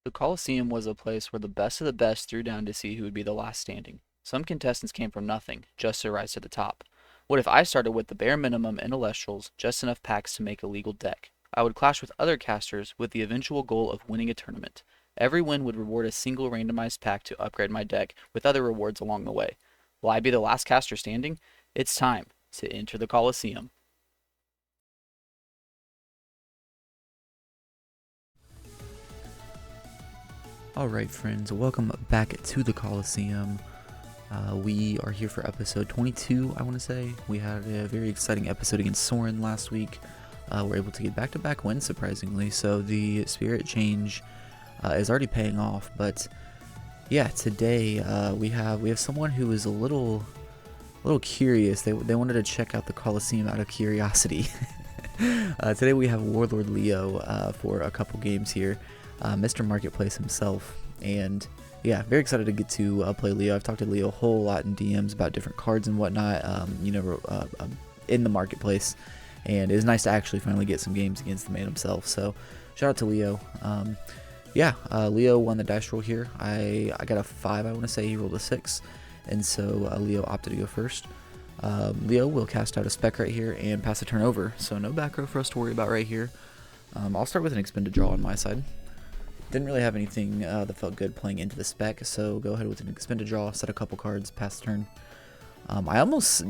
The Coliseum was a place where the best of the best threw down to see who would be the last standing. Some contestants came from nothing, just to rise to the top. What if I started with the bare minimum in Elestrals, just enough packs to make a legal deck? I would clash with other casters with the eventual goal of winning a tournament. Every win would reward a single randomized pack to upgrade my deck, with other rewards along the way. Will I be the last caster standing? It's time to enter the Coliseum. Alright friends, welcome back to the Coliseum. We are here for episode 22, I want to say. We had a very exciting episode against Soren last week. We're able to get back-to-back wins, surprisingly, so the spirit change is already paying off. But yeah, today we have someone who is a little curious. They wanted to check out the Coliseum out of curiosity. Today we have Warlord Leo for a couple games here. Mr. Marketplace himself, and yeah, very excited to get to play Leo. I've talked to Leo a whole lot in DMs about different cards and whatnot, in the marketplace, and it's nice to actually finally get some games against the man himself. So shout out to Leo. Leo won the dice roll here. I got a 5, I want to say. He rolled a 6, and so Leo opted to go first. Leo will cast out a spec right here and pass the turn over, so no back row for us to worry about right here. I'll start with an expended draw on my side. Didn't really have anything that felt good playing into the spec, so go ahead with an expended draw, set a couple cards, pass the turn. I almost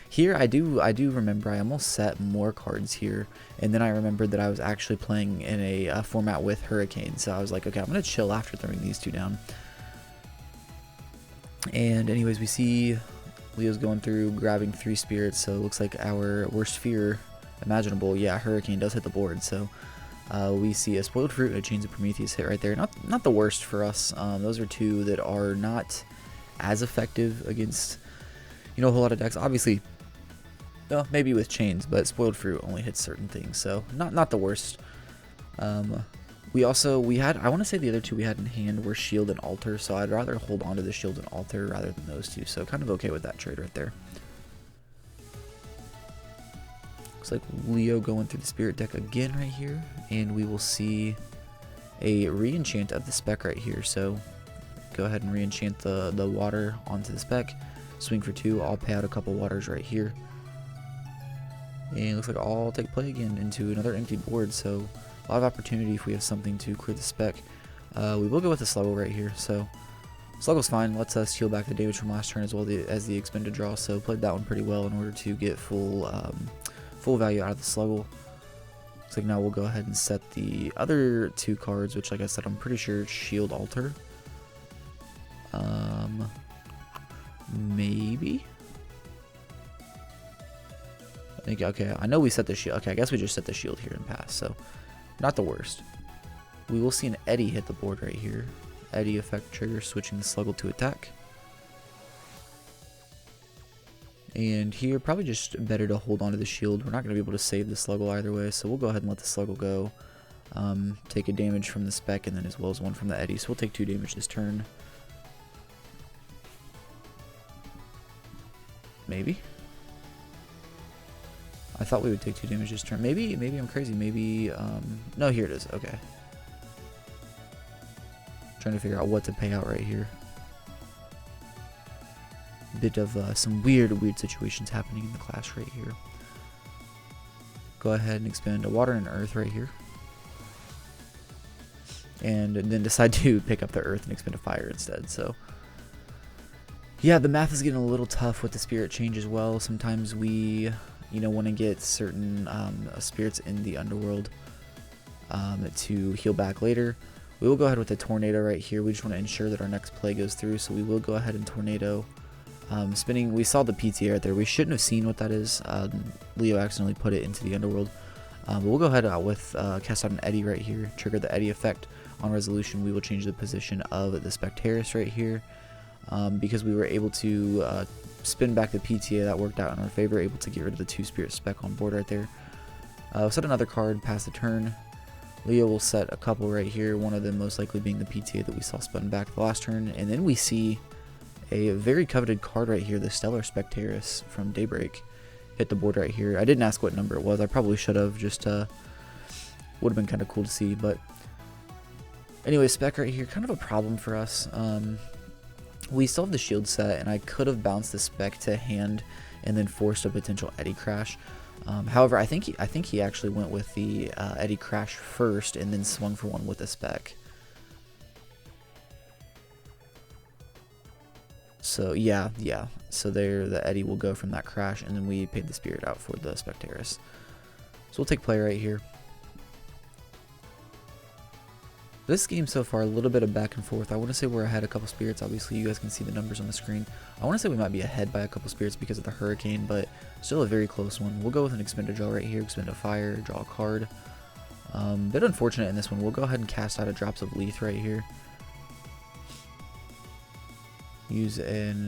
here I do remember I almost set more cards here, and then I remembered that I was actually playing in a format with Hurricane, so I was like, okay, I'm gonna chill after throwing these two down. And anyways, we see Leo's going through, grabbing 3 spirits, so it looks like our worst fear imaginable. Yeah, Hurricane does hit the board, so we see a Spoiled Fruit and a Chains of Prometheus hit right there. Not the worst for us. Those are two that are not as effective against, a whole lot of decks. Obviously, maybe with Chains, but Spoiled Fruit only hits certain things, so not the worst. We had, I want to say the other two we had in hand were Shield and Altar, so I'd rather hold on to the Shield and Altar rather than those two, so kind of okay with that trade right there. Looks like Leo going through the spirit deck again right here, and we will see a re-enchant of the spec right here. So go ahead and re-enchant the water onto the spec, swing for 2, I'll pay out a couple waters right here, and it looks like I'll take play again into another empty board, so a lot of opportunity if we have something to clear the spec. We will go with the Sluggle right here, so Sluggle's fine, lets us heal back the damage from last turn as well as the expended draw, so played that one pretty well in order to get full value out of the Sluggle. Looks like now we'll go ahead and set the other 2 cards, which, like I said, I'm pretty sure Shield Altar. Maybe? I think, okay, I know we set the shield. Okay, I guess we just set the shield here and pass, so not the worst. We will see an Eddy hit the board right here. Eddy effect trigger, switching the Sluggle to attack. And here, probably just better to hold on to the shield. We're not going to be able to save the Sluggle either way, so we'll go ahead and let the Sluggle go. Take a damage from the spec and then as well as 1 from the Eddy, so we'll take 2 damage this turn. Maybe? I thought we would take 2 damage this turn. Maybe I'm crazy. Maybe, no, here it is. Okay. Trying to figure out what to pay out right here. Bit of some weird situations happening in the clash right here. Go ahead and expend a water and earth right here, and then decide to pick up the earth and expend a fire instead. So yeah, the math is getting a little tough with the spirit change as well. Sometimes we want to get certain spirits in the underworld to heal back later. We will go ahead with a tornado right here. We just want to ensure that our next play goes through, so we will go ahead and tornado. Spinning, we saw the PTA right there. We shouldn't have seen what that is. Leo accidentally put it into the underworld. But we'll go ahead with cast out an Eddy right here. Trigger the Eddy effect. On resolution, we will change the position of the Spectaris right here. Because we were able to spin back the PTA, that worked out in our favor. Able to get rid of the 2 spirit spec on board right there. We'll set another card, pass the turn. Leo will set a couple right here. One of them most likely being the PTA that we saw spun back the last turn. And then we see a very coveted card right here, the Stellar Spectaris from Daybreak. Hit the board right here. I didn't ask what number it was. I probably should have. Just would have been kind of cool to see, but Anyway, spec right here, kind of a problem for us. We still have the shield set, and I could have bounced the spec to hand and then forced a potential Eddy crash. However, I think he actually went with the Eddy crash first and then swung for one with the spec. So yeah. So there, the Eddy will go from that crash, and then we paid the spirit out for the Spectaris. So we'll take play right here. This game so far, a little bit of back and forth. I want to say we're ahead a couple spirits. Obviously, you guys can see the numbers on the screen. I want to say we might be ahead by a couple spirits because of the hurricane, but still a very close one. We'll go with an expend a draw right here, expend a fire, draw a card. Bit unfortunate in this one. We'll go ahead and cast out a drops of Leaf right here. Use an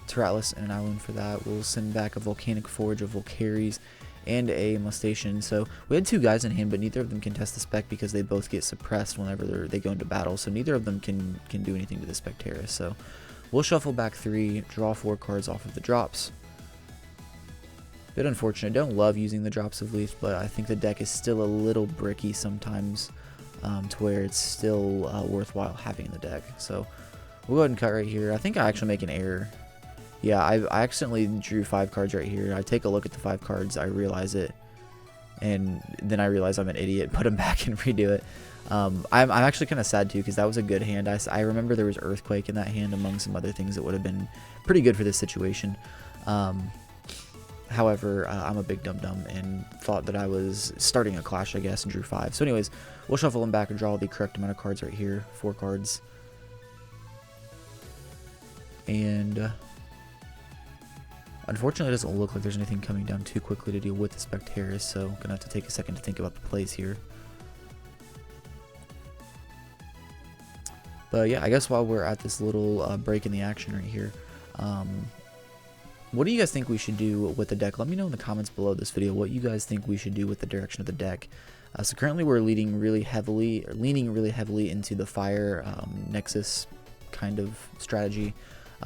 Teratlus and an Owlin for that. We'll send back a Volcanic Forge, a Volcaries, and a Molestation. So we had two guys in hand, but neither of them can test the spec because they both get suppressed whenever they go into battle. So neither of them can do anything to the Spectaris. So we'll shuffle back 3, draw 4 cards off of the drops. Bit unfortunate. Don't love using the drops of Leaf, but I think the deck is still a little bricky sometimes, to where it's still worthwhile having in the deck. So we'll go ahead and cut right here. I think I actually make an error. Yeah, I accidentally drew 5 cards right here. I take a look at the 5 cards, I realize it, and then I realize I'm an idiot, put them back and redo it. I'm actually kind of sad too, because that was a good hand. I remember there was Earthquake in that hand among some other things that would have been pretty good for this situation. However, I'm a big dum-dum and thought that I was starting a clash, I guess, and drew 5. So anyways, we'll shuffle them back and draw the correct amount of cards right here, 4 cards. And unfortunately, it doesn't look like there's anything coming down too quickly to deal with the Spectaris, so gonna have to take a second to think about the plays here. But yeah, I guess while we're at this little break in the action right here, what do you guys think we should do with the deck? Let me know in the comments below this video what you guys think we should do with the direction of the deck. So currently we're leaning really heavily into the Fire Nexus kind of strategy.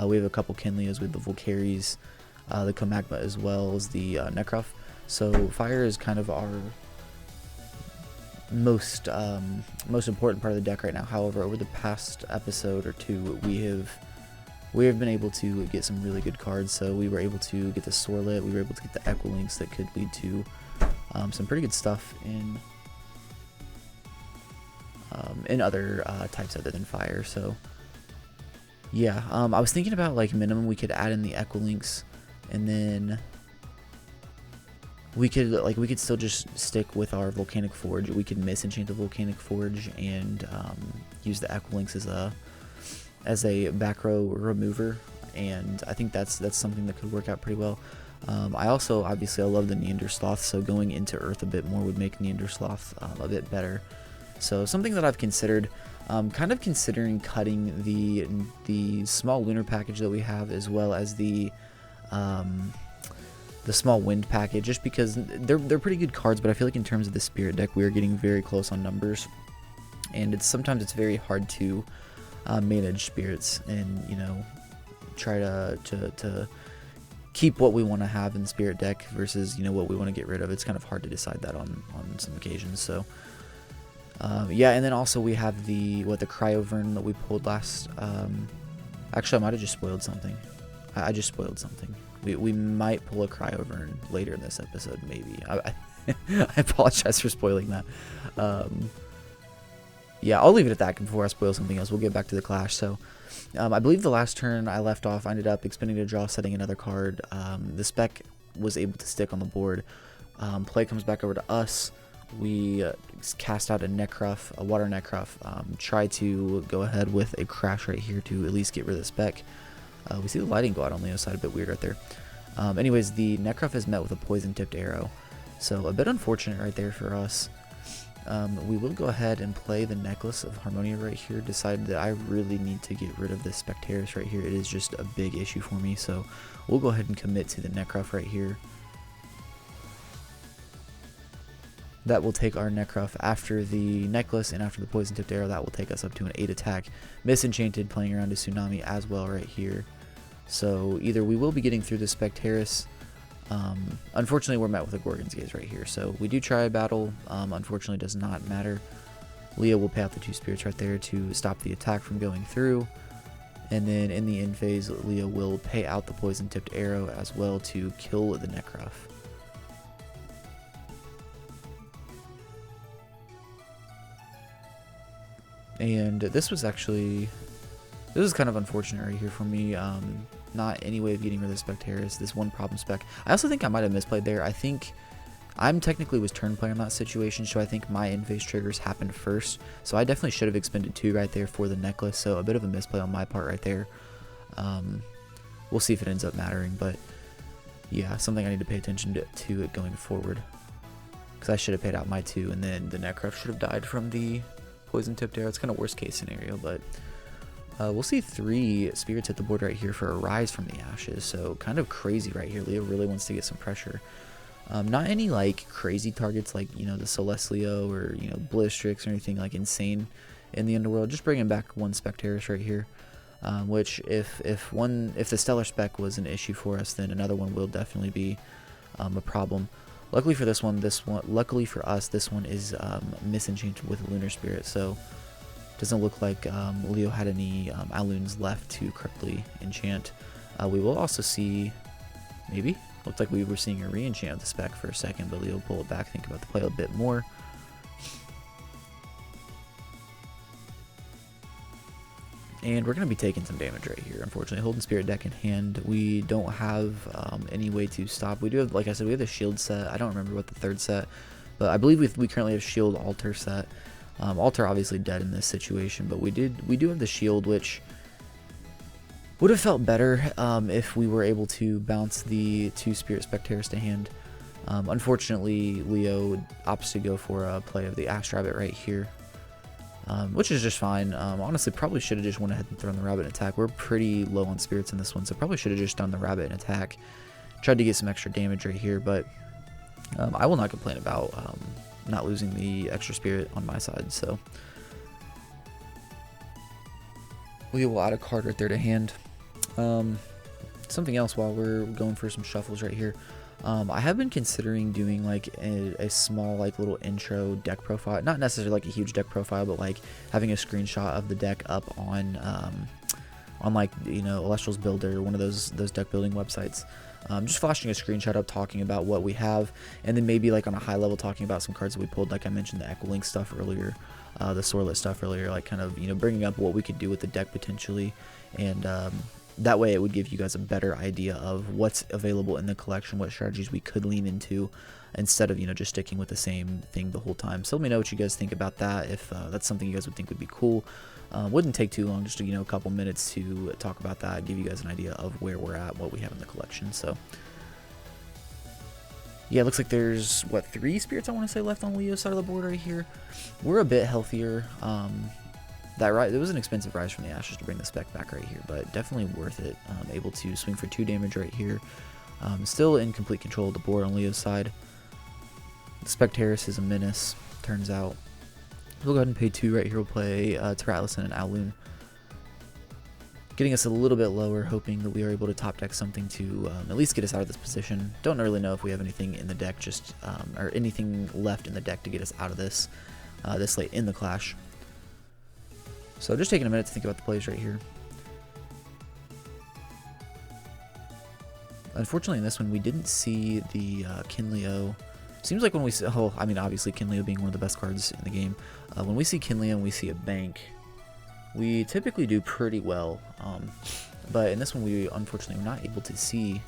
We have a couple Kenlias with the Volcaries, the Comagma, as well as the Necrof. So fire is kind of our most important part of the deck right now. However, over the past episode or two, we have been able to get some really good cards. So we were able to get the Sorlet, we were able to get the Equilinks that could lead to some pretty good stuff in other types other than fire. So yeah, I was thinking about, like, minimum we could add in the Equilinks, and then we could still just stick with our Volcanic Forge. We could misenchant the Volcanic Forge and use the Equilinks as a back row remover, and I think that's something that could work out pretty well. I also, obviously, I love the Neandersloth, so going into Earth a bit more would make Neandersloth a bit better. So something that I've considered, kind of considering cutting the small lunar package that we have, as well as the small wind package, just because they're pretty good cards, but I feel like in terms of the spirit deck, we are getting very close on numbers, and sometimes it's very hard to manage spirits and, you know, try to keep what we want to have in the spirit deck versus, you know, what we want to get rid of. It's kind of hard to decide that on some occasions. So yeah, and then also we have the Cryovern that we pulled last. Actually, I might have just spoiled something. I just spoiled something. We might pull a Cryovern later in this episode, maybe. I apologize for spoiling that. Yeah, I'll leave it at that before I spoil something else. We'll get back to the clash. So I believe the last turn I left off, I ended up expending a draw, setting another card. The spec was able to stick on the board. Play comes back over to us. We cast out a Necrof, a Water Necrof. Try to go ahead with a crash right here to at least get rid of the spec. We see the lighting go out on Leo's side, a bit weird right there. Anyways, the Necrof is met with a poison-tipped arrow. So a bit unfortunate right there for us. We will go ahead and play the Necklace of Harmonia right here. Decide that I really need to get rid of this Spectaris right here. It is just a big issue for me. So we'll go ahead and commit to the Necrof right here. That will take our Necrof after the Necklace and after the Poison Tipped Arrow. That will take us up to an 8 attack. Misenchanted playing around a Tsunami as well right here. So either we will be getting through the Spectaris. Unfortunately, we're met with a Gorgon's Gaze right here. So we do try a battle. Unfortunately, does not matter. Leo will pay out the 2 spirits right there to stop the attack from going through. And then in the end phase, Leo will pay out the poison tipped arrow as well to kill the Necrof. And this was kind of unfortunate right here for me. Not any way of getting rid of the Spectaris, this one problem spec. I also think I might have misplayed there. I think I'm technically was turn player in that situation, so I think my end phase triggers happened first. So I definitely should have expended 2 right there for the necklace, so a bit of a misplay on my part right there. We'll see if it ends up mattering, but yeah, something I need to pay attention to it going forward. Because I should have paid out my 2, and then the Necrof should have died from the poison tipped arrow. It's kind of worst case scenario, but we'll see 3 spirits hit the board right here for a rise from the ashes. So kind of crazy right here. Leo really wants to get some pressure. Not any like crazy targets like, you know, the Celestleo or, you know, Blistrix or anything like insane in the underworld. Just bringing back 1 Spectaris right here. Which if the Stellar Spec was an issue for us, then another one will definitely be a problem. Luckily for luckily for us, this one is misenchanted with Lunar Spirit, so doesn't look like Leo had any Alloons left to correctly enchant. We will also see, maybe, looked like we were seeing a re-enchant of the spec for a second, but Leo pull it back, think about the play a bit more. And we're going to be taking some damage right here, unfortunately. Holding Spirit deck in hand, we don't have any way to stop. We do have, like I said, we have the shield set. I don't remember what the 3rd set, but I believe we currently have shield altar set. Altar obviously dead in this situation, but we do have the shield, which would have felt better if we were able to bounce the 2 Spirit Spectaris to hand. Unfortunately, Leo opts to go for a play of the Axe Rabbit right here. Which is just fine. Honestly, probably should have just went ahead and thrown the rabbit in attack. We're pretty low on spirits in this one, so probably should have just done the rabbit in attack. Tried to get some extra damage right here, but I will not complain about not losing the extra spirit on my side. So we will add a card right there to hand. Something else while we're going for some shuffles right here. I have been considering doing like a small like little intro deck profile, not necessarily like a huge deck profile, but like having a screenshot of the deck up on like, you know, Elestrals Builder, one of those deck building websites. Just flashing a screenshot up, talking about what we have, and then maybe like on a high level talking about some cards that we pulled, like I mentioned the Equilink stuff earlier, the Sorlet stuff earlier, like kind of, you know, bringing up what we could do with the deck potentially, and that way it would give you guys a better idea of what's available in the collection, what strategies we could lean into, instead of, you know, just sticking with the same thing the whole time. So let me know what you guys think about that, if that's something you guys would think would be cool. Wouldn't take too long, just, you know, a couple minutes to talk about that, give you guys an idea of where we're at, what we have in the collection. So yeah, it looks like there's, what, 3 spirits I want to say left on Leo's side of the board right here. We're a bit healthier. It was an expensive rise from the ashes to bring the spec back right here, but definitely worth it. Able to swing for 2 damage right here. Still in complete control of the board on Leo's side. The Spectaris is a menace, turns out. We'll go ahead and pay 2 right here. We'll play Terratlas and an Alloon. Getting us a little bit lower, hoping that we are able to top deck something to at least get us out of this position. Don't really know if we have anything in the deck, or anything left in the deck to get us out of this this late in the clash. So just taking a minute to think about the plays right here. Unfortunately, in this one, we didn't see the Kinleo. Seems like when we see, I mean, obviously Kinleo being one of the best cards in the game. When we see Kinleo and we see a bank, we typically do pretty well. But in this one, we unfortunately were not able to see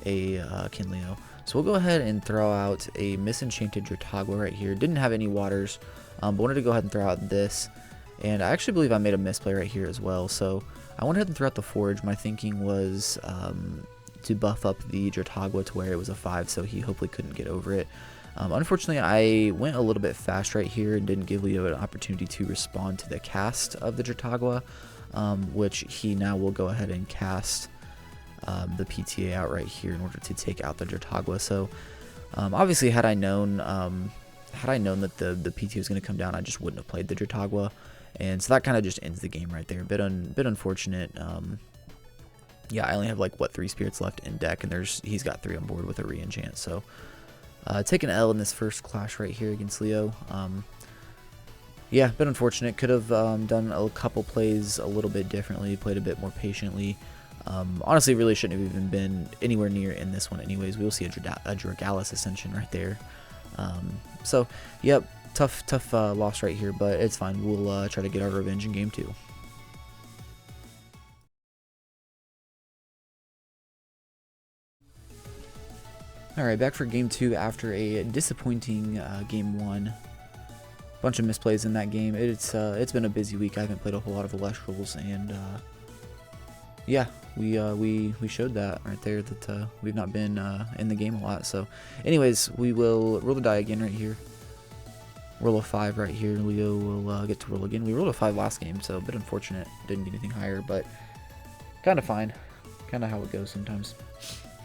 a Kinleo. So we'll go ahead and throw out a Misenchanted Drotagwa right here. Didn't have any waters, but wanted to go ahead and throw out this. And I actually believe I made a misplay right here as well. So I went ahead and threw out the Forge. My thinking was to buff up the Drotagwa to where it was a 5, so he hopefully couldn't get over it. Unfortunately, I went a little bit fast right here and didn't give Leo an opportunity to respond to the cast of the Drotagwa, which he now will go ahead and cast the PTA out right here in order to take out the Drotagwa. So obviously, had I known that the PT was going to come down, I just wouldn't have played the Drotagwa. And so that kind of just ends the game right there. Bit unfortunate. Yeah, I only have like, what, 3 spirits left in deck, and he's got 3 on board with a re-enchant. So take an L in this first clash right here against Leo. yeah, bit unfortunate. Could have done a couple plays a little bit differently, played a bit more patiently. Honestly, really shouldn't have even been anywhere near in this one anyways. We will see a Dragalis Ascension right there. So, yep, tough loss right here, but it's fine. We'll try to get our revenge in game 2. Alright, back for game 2 after a disappointing game 1. Bunch of misplays in that game. It's been a busy week. I haven't played a whole lot of Elestrals, and yeah, we showed that right there that we've not been in the game a lot. So, anyways, we will roll the die again right here. Roll a 5 right here. Leo will get to roll again. We rolled a 5 last game, so a bit unfortunate. Didn't get anything higher, but kind of fine. Kind of how it goes sometimes.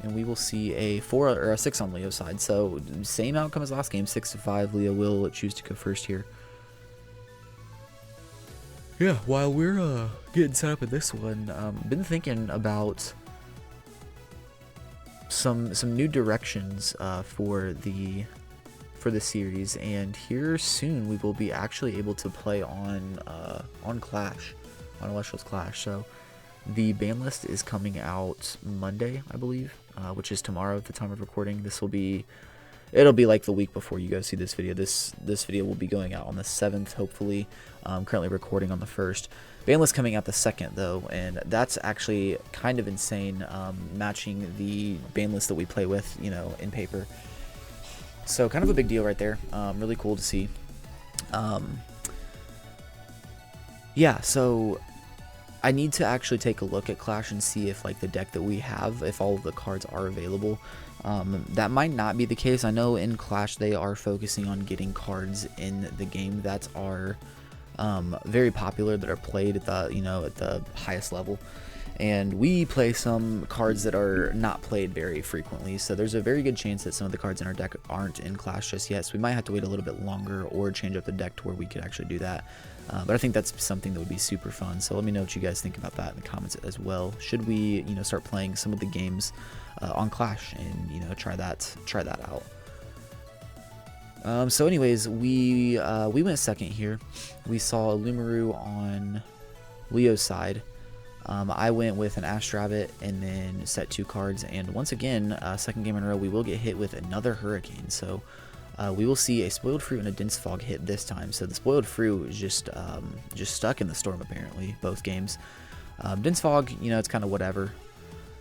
And we will see a 4 or a 6 on Leo's side. So same outcome as last game, 6-5. Leo will choose to go first here. Yeah, while we're getting set up in this one, been thinking about some new directions for the series, and here soon we will be actually able to play on Clash, on Elestrals Clash. So the ban list is coming out Monday, I believe, which is tomorrow at the time of recording. It'll be like the week before you guys see this video. This video will be going out on the 7th, hopefully. Currently recording on the 1st. Ban list coming out the 2nd, though, and that's actually kind of insane, matching the ban list that we play with, you know, in paper. So kind of a big deal right there. Really cool to see. Yeah, so I need to actually take a look at Clash and see if, like, the deck that we have, if all of the cards are available. That might not be the case. I know in Clash they are focusing on getting cards in the game that are very popular, that are played at the, you know, at the highest level. And we play some cards that are not played very frequently, so there's a very good chance that some of the cards in our deck aren't in Clash just yet, so we might have to wait a little bit longer or change up the deck to where we could actually do that. But I think that's something that would be super fun, so let me know what you guys think about that in the comments as well. Should we, you know, start playing some of the games on Clash and, you know, try that out. So anyways, we went second here. We saw Lumaru on Leo's side. I went with an Astrabbit and then set 2 cards, and once again, second game in a row, we will get hit with another Hurricane. So we will see a Spoiled Fruit and a Dense Fog hit this time. So the Spoiled Fruit is just stuck in the storm, apparently, both games. Dense Fog, you know, it's kind of whatever.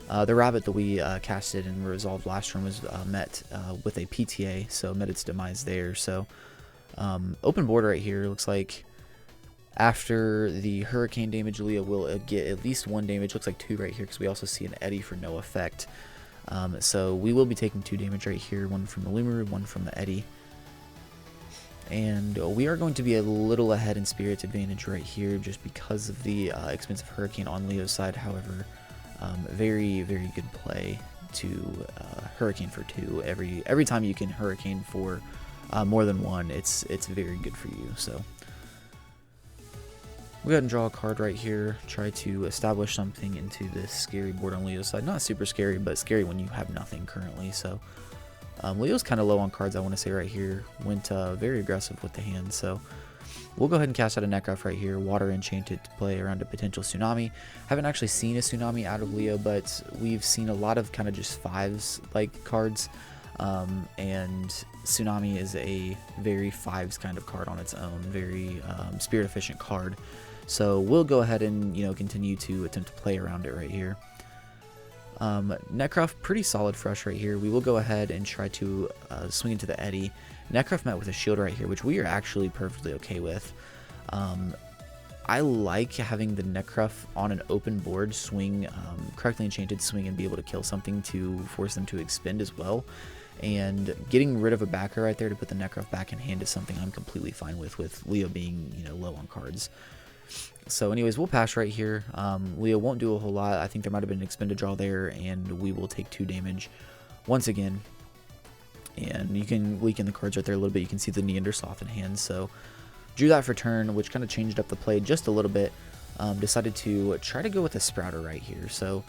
The Rabbit that we casted and resolved last turn was met with a PTA, so met its demise there. So open board right here. Looks like after the Hurricane damage, Leo will get at least 1 damage. Looks like 2 right here, because we also see an Eddy for no effect. So we will be taking 2 damage right here, 1 from the Lumaru, 1 from the Eddy. And we are going to be a little ahead in Spirit's advantage right here, just because of the expensive Hurricane on Leo's side. However, very, very good play to Hurricane for 2. Every time you can Hurricane for more than 1, it's very good for you. So we'll go ahead and draw a card right here, try to establish something into this scary board on Leo's side. Not super scary, but scary when you have nothing currently. So Leo's kind of low on cards, I want to say right here. Went very aggressive with the hand, so we'll go ahead and cast out a Necrof right here. Water Enchanted to play around a potential Tsunami. Haven't actually seen a Tsunami out of Leo, but we've seen a lot of kind of just 5s like cards. And Tsunami is a very 5s kind of card on its own, very spirit efficient card. So we'll go ahead and, you know, continue to attempt to play around it right here. Necrof, pretty solid fresh right here. We will go ahead and try to swing into the Eddy. Necrof met with a shield right here, which we are actually perfectly okay with. I like having the Necrof on an open board, swing, correctly enchanted swing, and be able to kill something to force them to expend as well. And getting rid of a backer right there to put the Necrof back in hand is something I'm completely fine with Leo being, you know, low on cards. So anyways, we'll pass right here. Leo won't do a whole lot. I think there might have been an expended draw there, and we will take 2 damage once again. And you can weaken the cards right there a little bit. You can see the Neandersloth in hand. So drew that for turn, which kind of changed up the play just a little bit. Decided to try to go with a Sprouter right here. So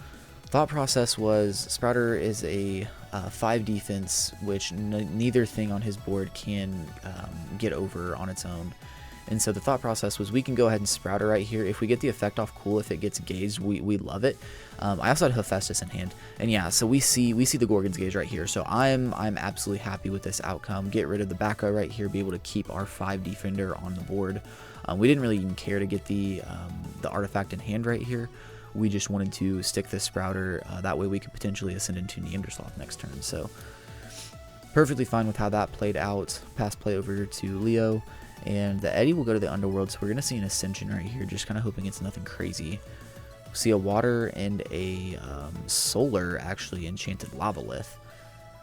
thought process was Sprouter is a 5 defense, which neither thing on his board can get over on its own. And so the thought process was we can go ahead and Sprouter right here. If we get the effect off, cool. If it gets gazed, we love it. I also had Hephaestus in hand, and yeah, so we see the Gorgon's Gaze right here. So I'm absolutely happy with this outcome. Get rid of the back row right here, be able to keep our 5 defender on the board. We didn't really even care to get the artifact in hand right here. We just wanted to stick this Sprouter. That way we could potentially ascend into Neandersloth next turn. So perfectly fine with how that played out. Pass play over to Leo. And the Eddie will go to the Underworld, so we're going to see an Ascension right here, just kind of hoping it's nothing crazy. We'll see a Water and a Solar, actually, Enchanted Lavalith.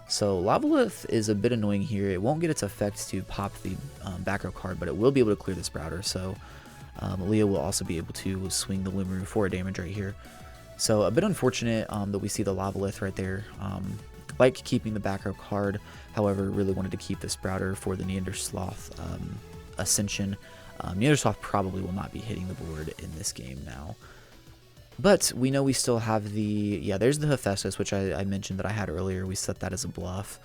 So Lavalith is a bit annoying here. It won't get its effect to pop the back row card, but it will be able to clear the Sprouter. So Leo will also be able to swing the Lumaru for a damage right here. So a bit unfortunate that we see the Lavalith right there. Like keeping the back row card, however, really wanted to keep the Sprouter for the Neandersloth Ascension. Neandersloth probably will not be hitting the board in this game now. But we know we still have there's the Hephaestus, which I mentioned that I had earlier. We set that as a bluff.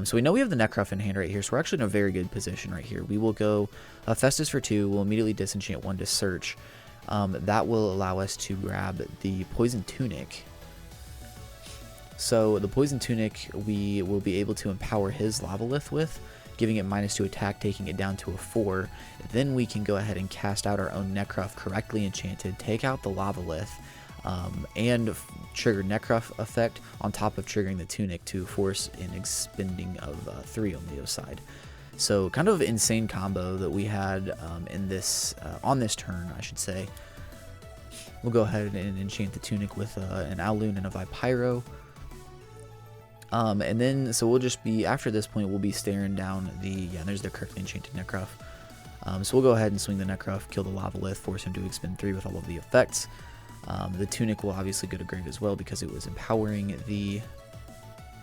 So we know we have the Necrof in hand right here, so we're actually in a very good position right here. We will go Hephaestus for 2, we'll immediately disenchant 1 to search. That will allow us to grab the Poison Tunic. So the Poison Tunic we will be able to empower his Lavalith with, giving it -2 attack, taking it down to a 4. Then we can go ahead and cast out our own Necrof correctly enchanted, take out the Lavalith, and trigger Necrof effect on top of triggering the Tunic to force an expending of 3 on Leo's side. So kind of insane combo that we had in this on this turn, I should say. We'll go ahead and enchant the Tunic with an Owloon and a Vipyro. And then, so we'll just be, after this point, we'll be staring down there's the correctly enchanted Necrof. So we'll go ahead and swing the Necrof, kill the Lavalith, force him to expend 3 with all of the effects. The Tunic will obviously go to grave as well because it was empowering the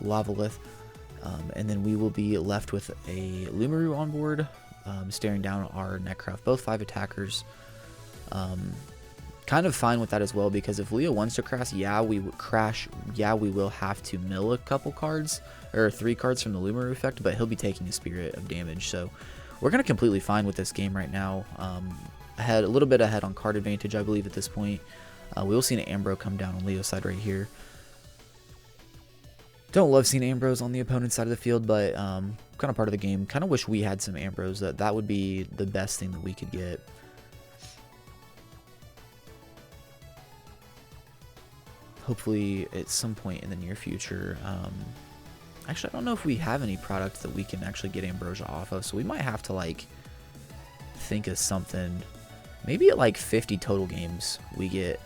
Lavalith. And then we will be left with a Lumaru on board, staring down our Necrof, both 5 attackers. Kind of fine with that as well, because if Leo wants to crash, we will have to mill a couple cards, or 3 cards from the Lumaru effect, but he'll be taking a Spirit of damage, so we're going to completely fine with this game right now. A little bit ahead on card advantage, I believe, at this point. We will see an Ambro come down on Leo's side right here. Don't love seeing Ambros on the opponent's side of the field, but kind of part of the game. Kind of wish we had some Ambros. That would be the best thing that we could get. Hopefully at some point in the near future. Actually, I don't know if we have any product that we can actually get Ambrosia off of, so we might have to like think of something. Maybe at like 50 total games we get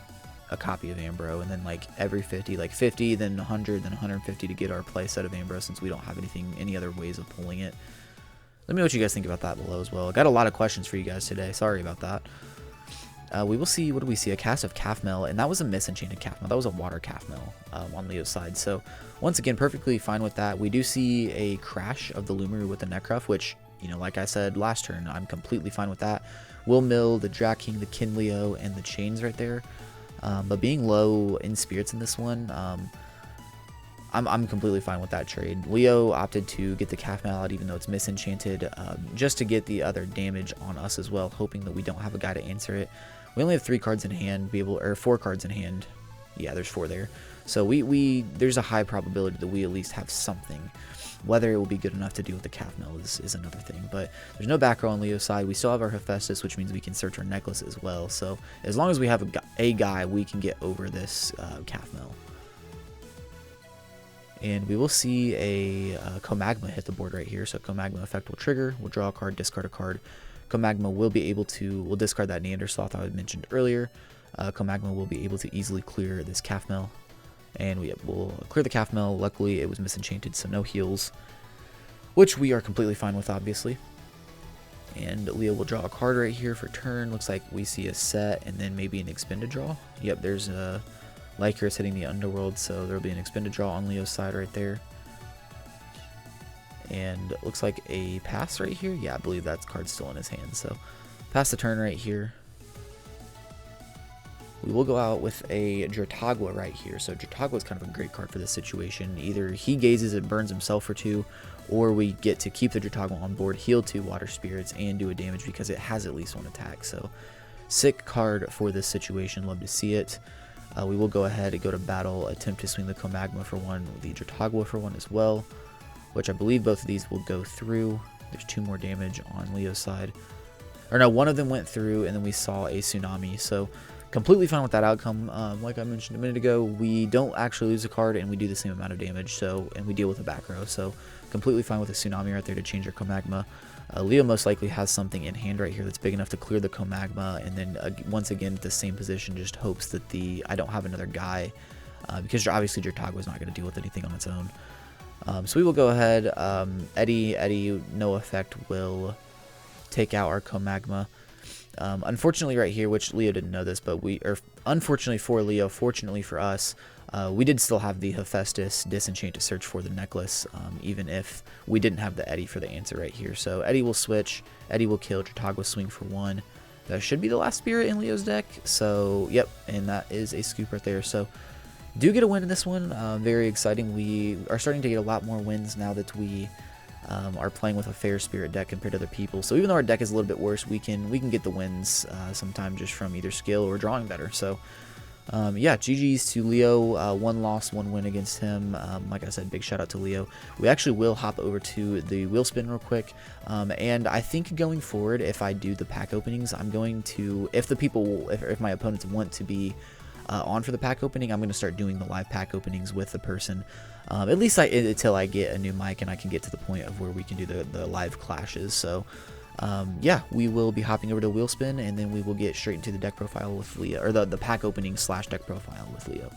a copy of Ambro, and then like every 50, like 50, then 100, then 150 to get our play set of Ambro, since we don't have any other ways of pulling it. Let me know what you guys think about that below as well. I got a lot of questions for you guys today. Sorry about that. We will see, what do we see? A cast of Calfmel, and that was a misenchanted Calfmel. That was a water Calfmel on Leo's side. So once again, perfectly fine with that. We do see a crash of the Lumaru with the Necrof, which, you know, like I said last turn, I'm completely fine with that. We'll mill the Drat King, the Kinleo, and the Chains right there. But being low in spirits in this one, I'm completely fine with that trade. Leo opted to get the Calfmel out even though it's misenchanted, just to get the other damage on us as well, hoping that we don't have a guy to answer it. We only have 3 cards in hand, or 4 cards in hand. Yeah, there's 4 there. So there's a high probability that we at least have something. Whether it will be good enough to deal with the Calfmel is another thing. But there's no back row on Leo's side. We still have our Hephaestus, which means we can search our necklace as well. So as long as we have a guy, we can get over this Calfmel. And we will see a Comagma hit the board right here. So Comagma effect will trigger. We'll draw a card, discard a card. Comagma will be able to, we'll discard that Neandersloth I had mentioned earlier. Comagma will be able to easily clear this Calfmel. And we'll clear the Calfmel. Luckily, it was misenchanted, so no heals. Which we are completely fine with, obviously. And Leo will draw a card right here for turn. Looks like we see a set and then maybe an expended draw. Yep, there's a Lycurus hitting the Underworld, so there'll be an expended draw on Leo's side right there. And it looks like a pass right here. Yeah, I believe that card's still in his hand. So pass the turn right here. We will go out with a Dratagua right here. So Dratagua is kind of a great card for this situation. Either he gazes and burns himself for 2, or we get to keep the Dratagua on board, heal 2 Water Spirits, and do a damage because it has at least 1 attack. So sick card for this situation. Love to see it. We will go ahead and go to battle, attempt to swing the Comagma for 1, the Dratagua for 1 as well, which I believe both of these will go through. There's 2 more damage on Leo's side. Or no, one of them went through, and then we saw a Tsunami. So completely fine with that outcome. Like I mentioned a minute ago, we don't actually lose a card, and we do the same amount of damage. So, and we deal with a back row. So completely fine with a Tsunami right there to change our Comagma. Leo most likely has something in hand right here that's big enough to clear the Comagma, and then once again at the same position, just hopes that I don't have another guy, because obviously Dratagua is not going to deal with anything on its own. So we will go ahead. Eddie, no effect, will take out our Comagma. Unfortunately right here, which Leo didn't know this, but unfortunately for Leo, fortunately for us, we did still have the Hephaestus Disenchant to search for the necklace, even if we didn't have the Eddie for the answer right here. So Eddie will switch, Eddie will kill, Dratagua swing for 1. That should be the last spirit in Leo's deck. So, yep, and that is a scoop right there. So, do get a win in this one. Very exciting. We are starting to get a lot more wins now that we are playing with a fair spirit deck compared to other people. So even though our deck is a little bit worse, we can get the wins sometimes just from either skill or drawing better. So yeah, GG's to Leo. 1 loss, 1 win against him. Like I said, big shout out to Leo. We actually will hop over to the wheel spin real quick. And I think going forward, if I do the pack openings, I'm going to, if my opponents want to be on for the pack opening, I'm going to start doing the live pack openings with the person, at least until I get a new mic and I can get to the point of where we can do the live clashes. So yeah, we will be hopping over to wheel spin, and then we will get straight into the deck profile with Leo, or the pack opening / deck profile with Leo.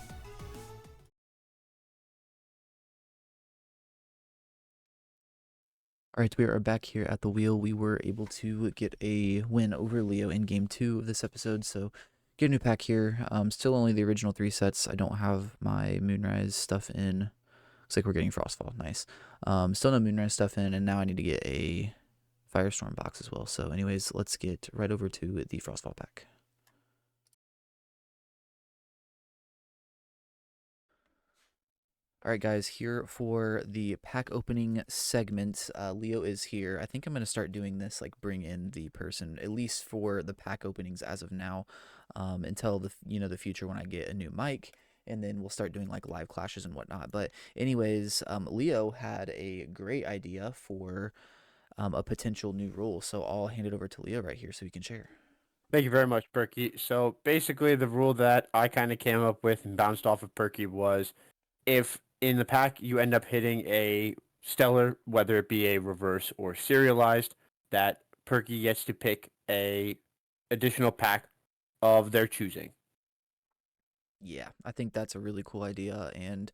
Alright, we are back here at the wheel. We were able to get a win over Leo in game 2 of this episode, so get a new pack here. Still only the original 3 sets. I don't have my Moonrise stuff in. Looks like we're getting Frostfall. Nice. Still no Moonrise stuff in, and now I need to get a Firestorm box as well. So anyways, let's get right over to the Frostfall pack. Alright guys, here for the pack opening segment. Leo is here. I think I'm going to start doing this, like bring in the person, at least for the pack openings as of now, until the future when I get a new mic, and then we'll start doing like live clashes and whatnot. But anyways, Leo had a great idea for a potential new rule, so I'll hand it over to Leo right here so he can share. Thank you very much, Perky. So basically, the rule that I kind of came up with and bounced off of Perky was if in the pack you end up hitting a stellar, whether it be a reverse or serialized, that Perky gets to pick a additional pack of their choosing. Yeah, I think that's a really cool idea, and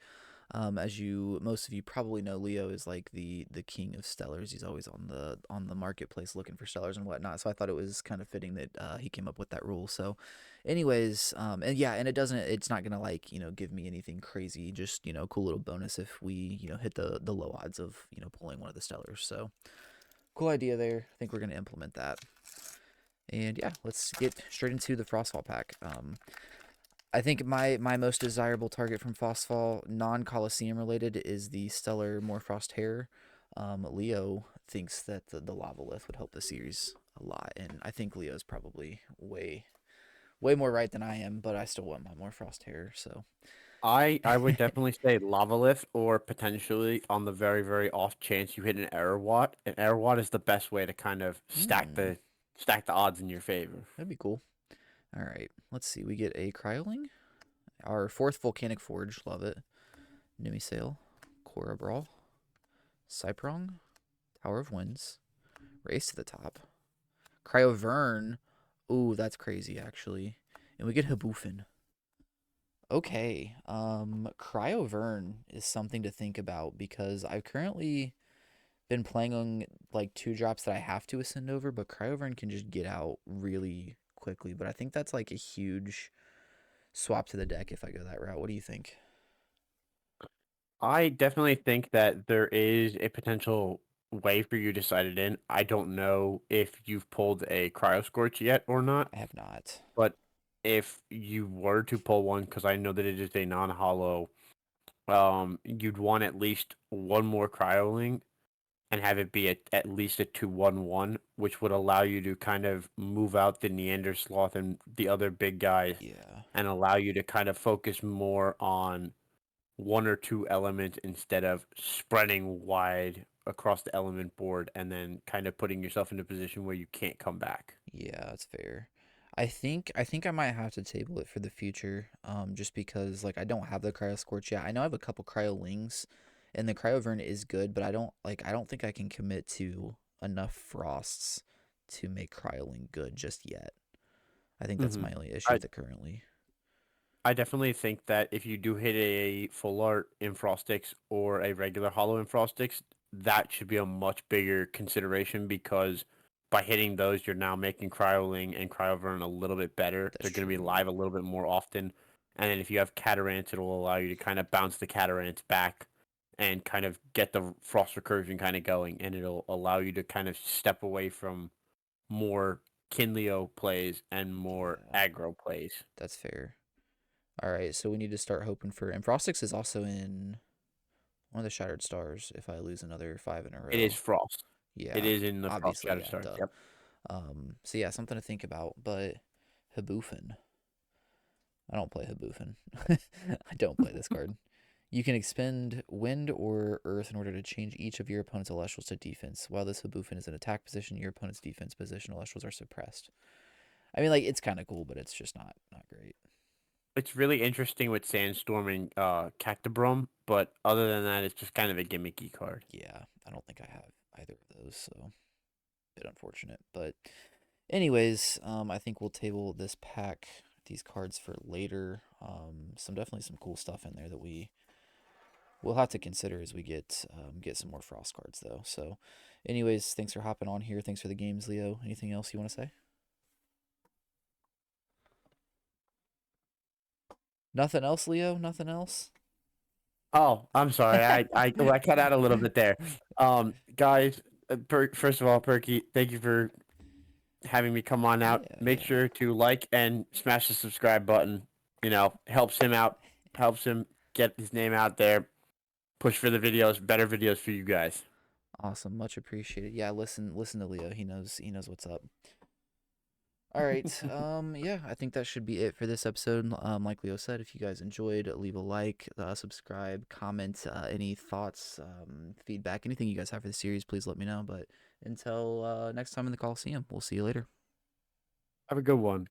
as most of you probably know, Leo is like the king of stellars. He's always on the marketplace looking for stellars and whatnot. So I thought it was kind of fitting that he came up with that rule. So, anyways, and yeah, and it's not gonna like give me anything crazy. Just cool little bonus if we hit the low odds of pulling one of the stellars. So cool idea there. I think we're gonna implement that. And yeah, let's get straight into the Frostfall pack. I think my most desirable target from Frostfall, non-Coliseum related, is the Stellar Morfrost Hair. Leo thinks that the Lavalith would help the series a lot, and I think Leo's probably way more right than I am, but I still want my Morfrost Hair, so. I would definitely say Lavalith, or potentially on the very, very off chance you hit an Error Watt. An Error Watt is the best way to kind of stack Hmm, the odds in your favor. that'd be cool. All right, let's see. We get a Cryoling, our 4th Volcanic Forge, love it. Numisail, Korra Brawl, Cyprong, Tower of Winds, Race to the Top, Cryovern. Ooh, that's crazy, actually. And we get Haboofin. Okay, Cryovern is something to think about because I've currently been playing on like 2 drops that I have to ascend over, but Cryovern can just get out really quickly. But I think that's like a huge swap to the deck if I go that route. What do you think? I definitely think that there is a potential way for you to slide it in. I don't know if you've pulled a Cryoscorch yet or not, I have not. but if you were to pull one, because I know that it is a non-hollow, you'd want at least one more cryoling and have it be at least a 2/1/1, which would allow you to kind of move out the Neander Sloth and the other big guys Yeah. and allow you to kind of focus more on one or two elements instead of spreading wide across the element board and then kind of putting yourself in a position where you can't come back. Yeah, that's fair. I think I might have to table it for the future. Just because like I don't have the cryo scorch yet. I know I have a couple cryo lings, and the cryovern is good, but I don't think I can commit to enough frosts to make cryoling good just yet. I think that's hmm my only issue I with it currently. I definitely think that if you do hit a full art in Frostix or a regular hollow in Frostix, that should be a much bigger consideration because by hitting those, you're now making Cryoling and Cryovern a little bit better. That's They're going to be true. live a little bit more often. And then if you have Catarants, it'll allow you to kind of bounce the Catarants back and kind of get the Frost recursion kind of going. And it'll allow you to kind of step away from more Kinleo plays and more Yeah, aggro plays. that's fair. All right, so we need to start hoping for. And Frostix is also in one of the Shattered Stars. If I lose another five in a It is row, Frost. It yeah, is in the Frost obviously, Shadow yeah, Stars. duh. Yep. So yeah, something to think about. But Haboofin, I don't play Haboofin. I don't play this card. You can expend wind or earth in order to change each of your opponent's Elestrals to defense. While this Haboofin is in attack position, your opponent's defense position Elestrals are suppressed. I mean, like it's kind of cool, but it's just not great. It's really interesting with Sandstorm and Cactobrum, but other than that, it's just kind of a gimmicky card. Yeah, I don't think I have either of those, so a bit unfortunate. But anyways, I think we'll table this pack, these cards for later. Definitely some cool stuff in there that we'll have to consider as we get some more Frost cards though. So, anyways, thanks for hopping on here. Thanks for the games, Leo. Anything else you want to say? Nothing else, Leo. Nothing else. Oh, I'm sorry. I cut out a little bit there. Guys, first of all, Perky, thank you for having me come on out. Yeah, Make yeah. sure to like and smash the subscribe button. You know, helps him out, helps him get his name out there. Push for the videos, better videos for you guys. Awesome, much appreciated. Yeah, listen to Leo. He knows what's up. All right. Yeah, I think that should be it for this episode. Like Leo said, if you guys enjoyed, leave a like, subscribe, comment, any thoughts, feedback, anything you guys have for the series, please let me know. But until next time in the Coliseum, we'll see you later. Have a good one.